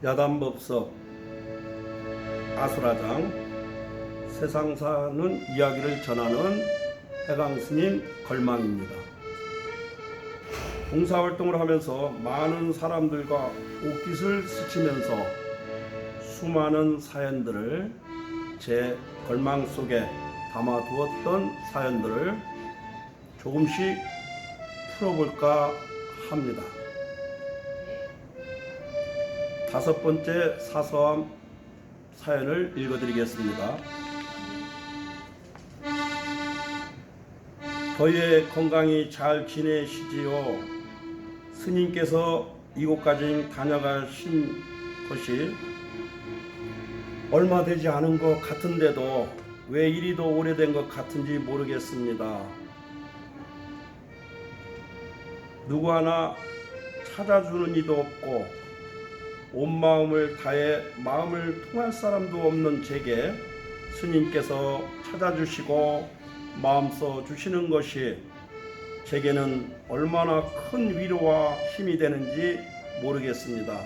야단법석 아수라장 세상 사는 이야기를 전하는 해강스님 걸망입니다. 봉사활동을 하면서 많은 사람들과 옷깃을 스치면서 수많은 사연들을 제 걸망 속에 담아두었던 사연들을 조금씩 풀어볼까 합니다. 5번째 사서함 사연을 읽어드리겠습니다. 더위에 건강히 잘 지내시지요? 스님께서 이곳까지 다녀가신 것이 얼마 되지 않은 것 같은데도 왜 이리도 오래된 것 같은지 모르겠습니다. 누구 하나 찾아주는 이도 없고 온 마음을 다해 마음을 통할 사람도 없는 제게 스님께서 찾아주시고 마음 써 주시는 것이 제게는 얼마나 큰 위로와 힘이 되는지 모르겠습니다.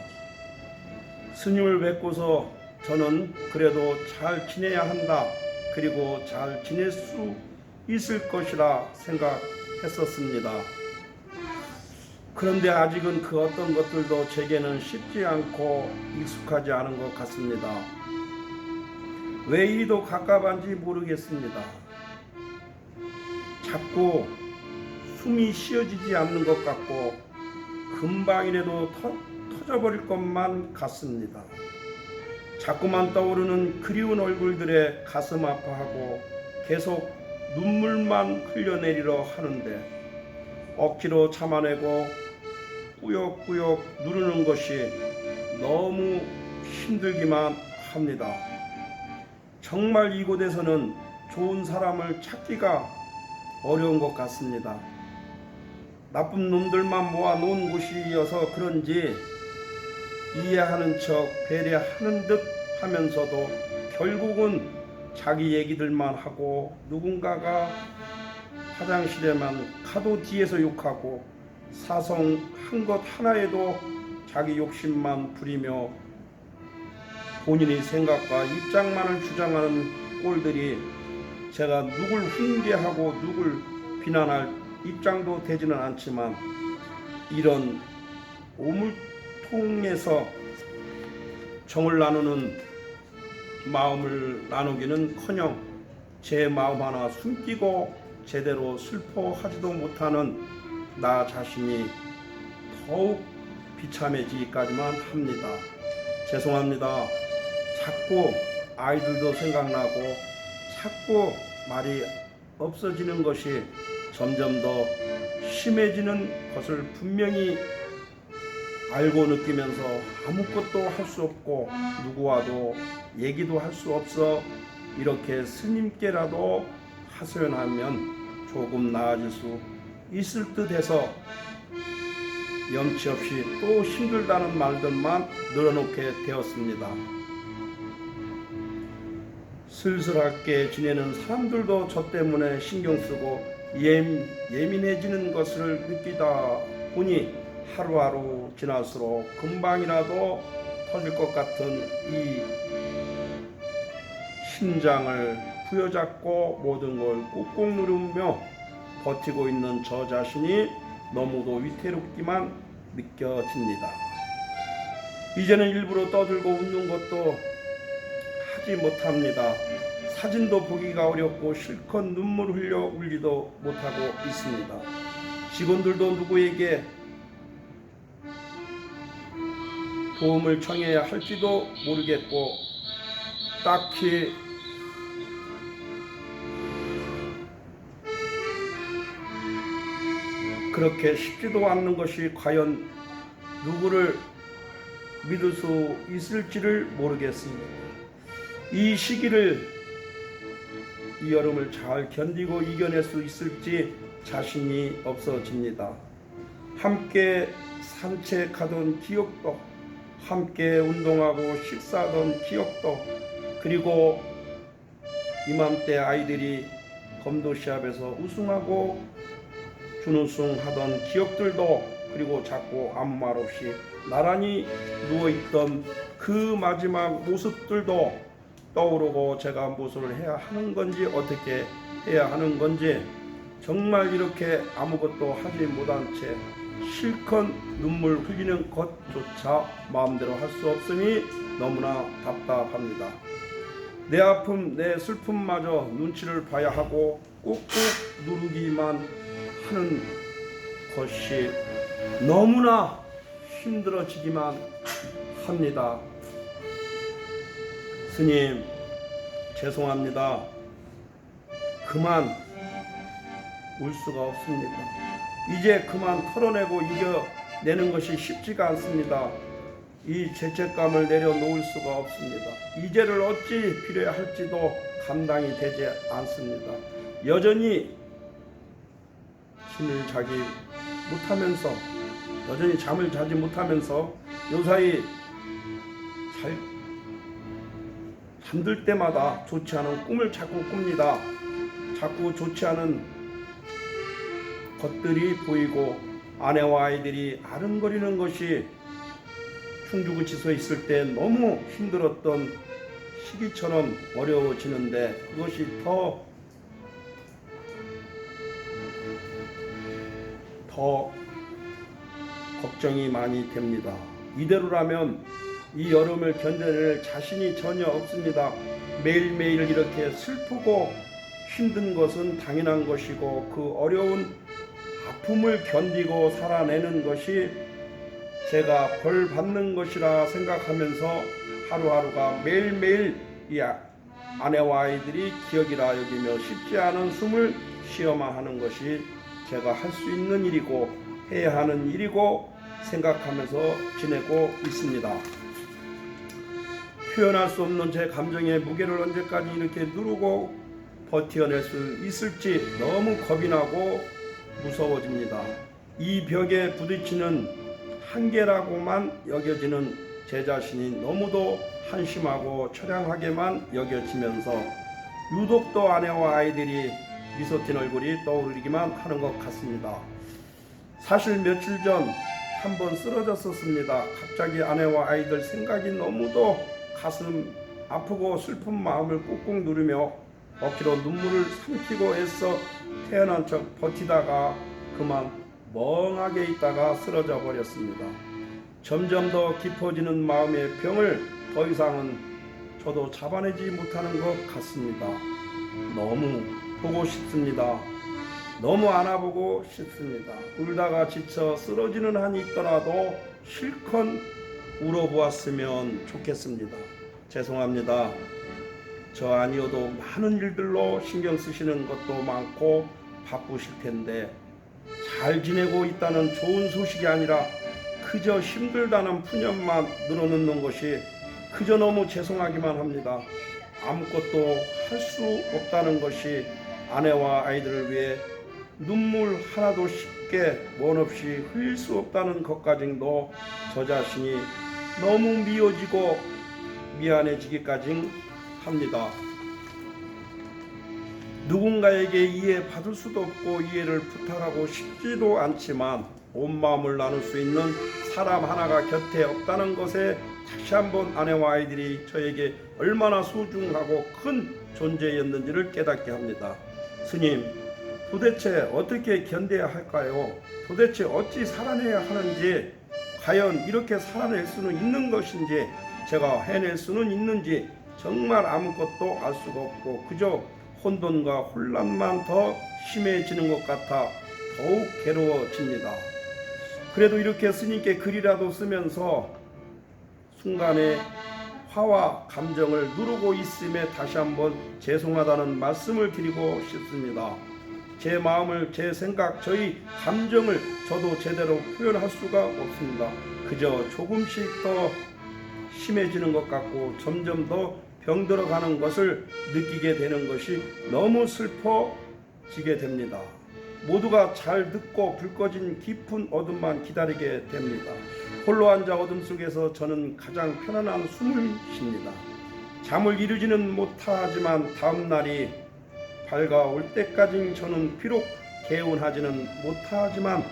스님을 뵙고서 저는 그래도 잘 지내야 한다, 그리고 잘 지낼 수 있을 것이라 생각했었습니다. 그런데 아직은 그 어떤 것들도 제게는 쉽지 않고 익숙하지 않은 것 같습니다. 왜 이리도 갑갑한지 모르겠습니다. 자꾸 숨이 쉬어지지 않는 것 같고 금방이라도 터져버릴 것만 같습니다. 자꾸만 떠오르는 그리운 얼굴들에 가슴 아파하고 계속 눈물만 흘려내리려 하는데 억지로 참아내고 꾸역꾸역 누르는 것이 너무 힘들기만 합니다. 정말 이곳에서는 좋은 사람을 찾기가 어려운 것 같습니다. 나쁜 놈들만 모아놓은 곳이어서 그런지 이해하는 척 배려하는 듯 하면서도 결국은 자기 얘기들만 하고 누군가가 화장실에만 가도 뒤에서 욕하고 사성한 것 하나에도 자기 욕심만 부리며 본인의 생각과 입장만을 주장하는 꼴들이 제가 누굴 훈계하고 누굴 비난할 입장도 되지는 않지만 이런 오물통에서 정을 나누는 마음을 나누기는커녕 제 마음 하나 숨기고 제대로 슬퍼하지도 못하는 나 자신이 더욱 비참해지기까지만 합니다. 죄송합니다. 자꾸 아이들도 생각나고 자꾸 말이 없어지는 것이 점점 더 심해지는 것을 분명히 알고 느끼면서 아무것도 할 수 없고 누구와도 얘기도 할 수 없어 이렇게 스님께라도 하소연하면 조금 나아질 수 있을 듯 해서 염치 없이 또 힘들다는 말들만 늘어놓게 되었습니다. 슬슬하게 지내는 사람들도 저 때문에 신경 쓰고 예민해지는 것을 느끼다 보니 하루하루 지날수록 금방이라도 터질 것 같은 이 심장을 부여잡고 모든 걸 꾹꾹 누르며 버티고 있는 저 자신이 너무도 위태롭기만 느껴집니다. 이제는 일부러 떠들고 웃는 것도 하지 못합니다. 사진도 보기가 어렵고 실컷 눈물 흘려 울지도 못하고 있습니다. 직원들도 누구에게 도움을 청해야 할지도 모르겠고 딱히 그렇게 쉽지도 않는 것이 과연 누구를 믿을 수 있을지를 모르겠습니다. 이 시기를, 이 여름을 잘 견디고 이겨낼 수 있을지 자신이 없어집니다. 함께 산책하던 기억도, 함께 운동하고 식사하던 기억도, 그리고 이맘때 아이들이 검도 시합에서 우승하고 준우승 하던 기억들도 그리고 자꾸 아무 말 없이 나란히 누워있던 그 마지막 모습들도 떠오르고 제가 무엇을 해야 하는 건지 어떻게 해야 하는 건지 정말 이렇게 아무것도 하지 못한 채 실컷 눈물 흘리는 것조차 마음대로 할 수 없으니 너무나 답답합니다. 내 아픔, 내 슬픔마저 눈치를 봐야 하고 꾹꾹 누르기만 하는 것이 너무나 힘들어지기만 합니다. 스님, 죄송합니다. 그만 울 수가 없습니다. 이제 그만 털어내고 이겨내는 것이 쉽지가 않습니다. 이 죄책감을 내려놓을 수가 없습니다. 이제를 어찌 빌어야 할지도 감당이 되지 않습니다. 여전히 잠을 자지 못하면서 요사이 잠들 때마다 좋지 않은 꿈을 자꾸 꿉니다. 자꾸 좋지 않은 것들이 보이고 아내와 아이들이 아른거리는 것이 충주구치소에 있을 때 너무 힘들었던 시기처럼 어려워지는데 그것이 더 걱정이 많이 됩니다. 이대로라면 이 여름을 견뎌낼 자신이 전혀 없습니다. 매일매일 이렇게 슬프고 힘든 것은 당연한 것이고 그 어려운 아픔을 견디고 살아내는 것이 제가 벌 받는 것이라 생각하면서 하루하루가 매일매일 이 아내와 아이들이 기억이라 여기며 쉽지 않은 숨을 쉬어만 하는 것이 제가 할 수 있는 일이고 해야 하는 일이고 생각하면서 지내고 있습니다. 표현할 수 없는 제 감정의 무게를 언제까지 이렇게 누르고 버텨낼 수 있을지 너무 겁이 나고 무서워집니다. 이 벽에 부딪히는 한계라고만 여겨지는 제 자신이 너무도 한심하고 처량하게만 여겨지면서 유독 또 아내와 아이들이 미소 띤 얼굴이 떠오르기만 하는 것 같습니다. 사실 며칠 전 한번 쓰러졌었습니다. 갑자기 아내와 아이들 생각이 너무도 가슴 아프고 슬픈 마음을 꾹꾹 누르며 억지로 눈물을 삼키고 애써 태어난 척 버티다가 그만 멍하게 있다가 쓰러져 버렸습니다. 점점 더 깊어지는 마음의 병을 더 이상은 저도 잡아내지 못하는 것 같습니다. 너무 보고 싶습니다. 너무 안아보고 싶습니다. 울다가 지쳐 쓰러지는 한이 있더라도 실컷 울어보았으면 좋겠습니다. 죄송합니다. 저 아니어도 많은 일들로 신경 쓰시는 것도 많고 바쁘실 텐데 잘 지내고 있다는 좋은 소식이 아니라 그저 힘들다는 푸념만 늘어놓는 것이 그저 너무 죄송하기만 합니다. 아무것도 할 수 없다는 것이 아내와 아이들을 위해 눈물 하나도 쉽게 원 없이 흘릴 수 없다는 것까지도 저 자신이 너무 미워지고 미안해지기까지 합니다. 누군가에게 이해받을 수도 없고 이해를 부탁하고 싶지도 않지만 온 마음을 나눌 수 있는 사람 하나가 곁에 없다는 것에 다시 한번 아내와 아이들이 저에게 얼마나 소중하고 큰 존재였는지를 깨닫게 합니다. 스님, 도대체 어떻게 견뎌야 할까요? 도대체 어찌 살아내야 하는지, 과연 이렇게 살아낼 수는 있는 것인지, 제가 해낼 수는 있는지 정말 아무것도 알 수가 없고 그저 혼돈과 혼란만 더 심해지는 것 같아 더욱 괴로워집니다. 그래도 이렇게 스님께 글이라도 쓰면서 순간의 화와 감정을 누르고 있음에 다시 한번 죄송하다는 말씀을 드리고 싶습니다. 제 마음을, 제 생각, 저희 감정을 저도 제대로 표현할 수가 없습니다. 그저 조금씩 더 심해지는 것 같고 점점 더 병들어가는 것을 느끼게 되는 것이 너무 슬퍼지게 됩니다. 모두가 잘 듣고 불 꺼진 깊은 어둠만 기다리게 됩니다. 홀로 앉아 어둠 속에서 저는 가장 편안한 숨을 쉽니다. 잠을 이루지는 못하지만 다음 날이 밝아올 때까지 저는 비록 개운하지는 못하지만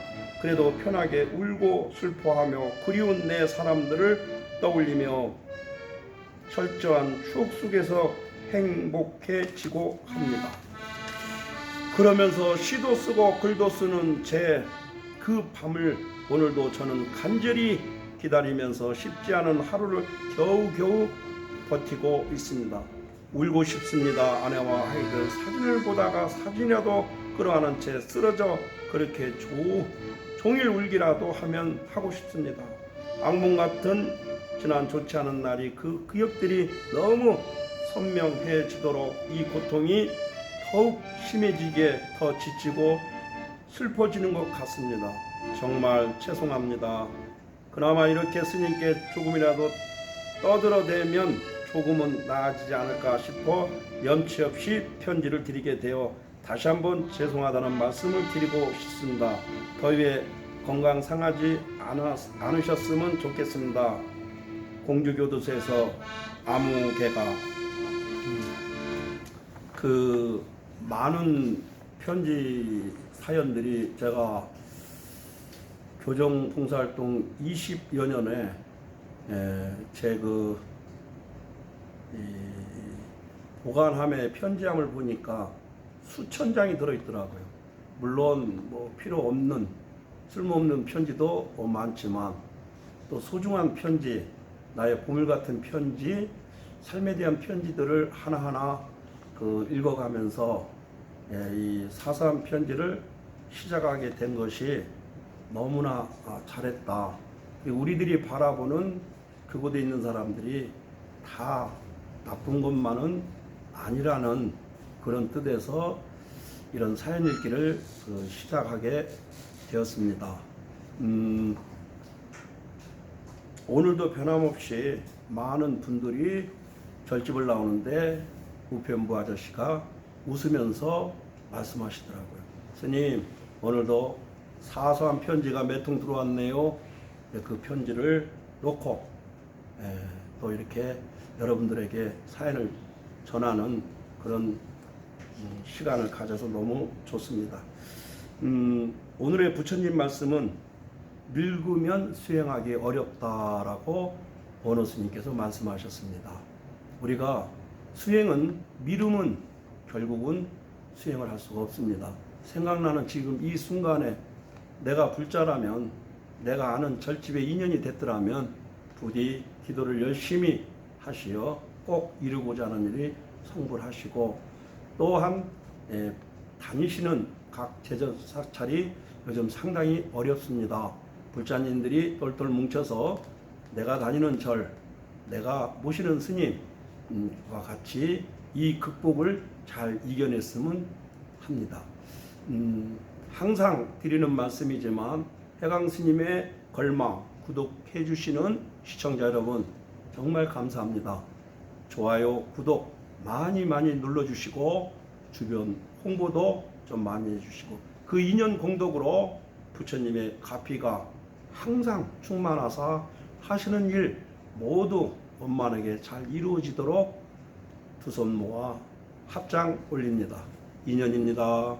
그래도 편하게 울고 슬퍼하며 그리운 내 사람들을 떠올리며 철저한 추억 속에서 행복해지고 합니다. 그러면서 시도 쓰고 글도 쓰는 제 그 밤을 오늘도 저는 간절히 기다리면서 쉽지 않은 하루를 겨우겨우 버티고 있습니다. 울고 싶습니다. 아내와 아이들 사진을 보다가 사진이라도 끌어안은 채 쓰러져 그렇게 종일 울기라도 하면 하고 싶습니다. 악몽 같은 지난 좋지 않은 날이 그 기억들이 너무 선명해지도록 이 고통이 더욱 심해지게 더 지치고 슬퍼지는 것 같습니다. 정말 죄송합니다. 그나마 이렇게 스님께 조금이라도 떠들어대면 조금은 나아지지 않을까 싶어 염치 없이 편지를 드리게 되어 다시 한번 죄송하다는 말씀을 드리고 싶습니다. 더위에 건강 상하지 않으셨으면 좋겠습니다. 공주교도소에서 아무개가 그 많은 편지 사연들이 제가 교정 봉사활동 20여 년에 제 보관함에 편지함을 보니까 수천 장이 들어있더라고요. 물론 뭐 필요 없는 쓸모없는 편지도 많지만 또 소중한 편지, 나의 보물 같은 편지, 삶에 대한 편지들을 하나하나 읽어가면서 이 사서한 편지를 시작하게 된 것이 너무나 잘했다. 우리들이 바라보는 그곳에 있는 사람들이 다 나쁜 것만은 아니라는 그런 뜻에서 이런 사연 읽기를 시작하게 되었습니다. 오늘도 변함없이 많은 분들이 절집을 나오는데 우편부 아저씨가 웃으면서 말씀하시더라고요. 스님, 오늘도 사소한 편지가 몇 통 들어왔네요. 그 편지를 놓고 또 이렇게 여러분들에게 사연을 전하는 그런 시간을 가져서 너무 좋습니다. 오늘의 부처님 말씀은 늙으면 수행하기 어렵다라고 원호 스님께서 말씀하셨습니다. 우리가 수행은 미루면 결국은 수행을 할 수가 없습니다. 생각나는 지금 이 순간에 내가 불자라면, 내가 아는 절집에 인연이 됐더라면 부디 기도를 열심히 하시어 꼭 이루고자 하는 일이 성불하시고, 또한 다니시는 각 제자 사찰이 요즘 상당히 어렵습니다. 불자님들이 똘똘 뭉쳐서 내가 다니는 절, 내가 모시는 스님과 같이 이 극복을 잘 이겨냈으면 합니다. 항상 드리는 말씀이지만 해강 스님의 걸망 구독해 주시는 시청자 여러분 정말 감사합니다. 좋아요, 구독 많이 눌러주시고 주변 홍보도 좀 많이 해주시고 그 인연 공덕으로 부처님의 가피가 항상 충만하사 하시는 일 모두 원만하게 잘 이루어지도록 두 손 모아 합장 올립니다. 인연입니다.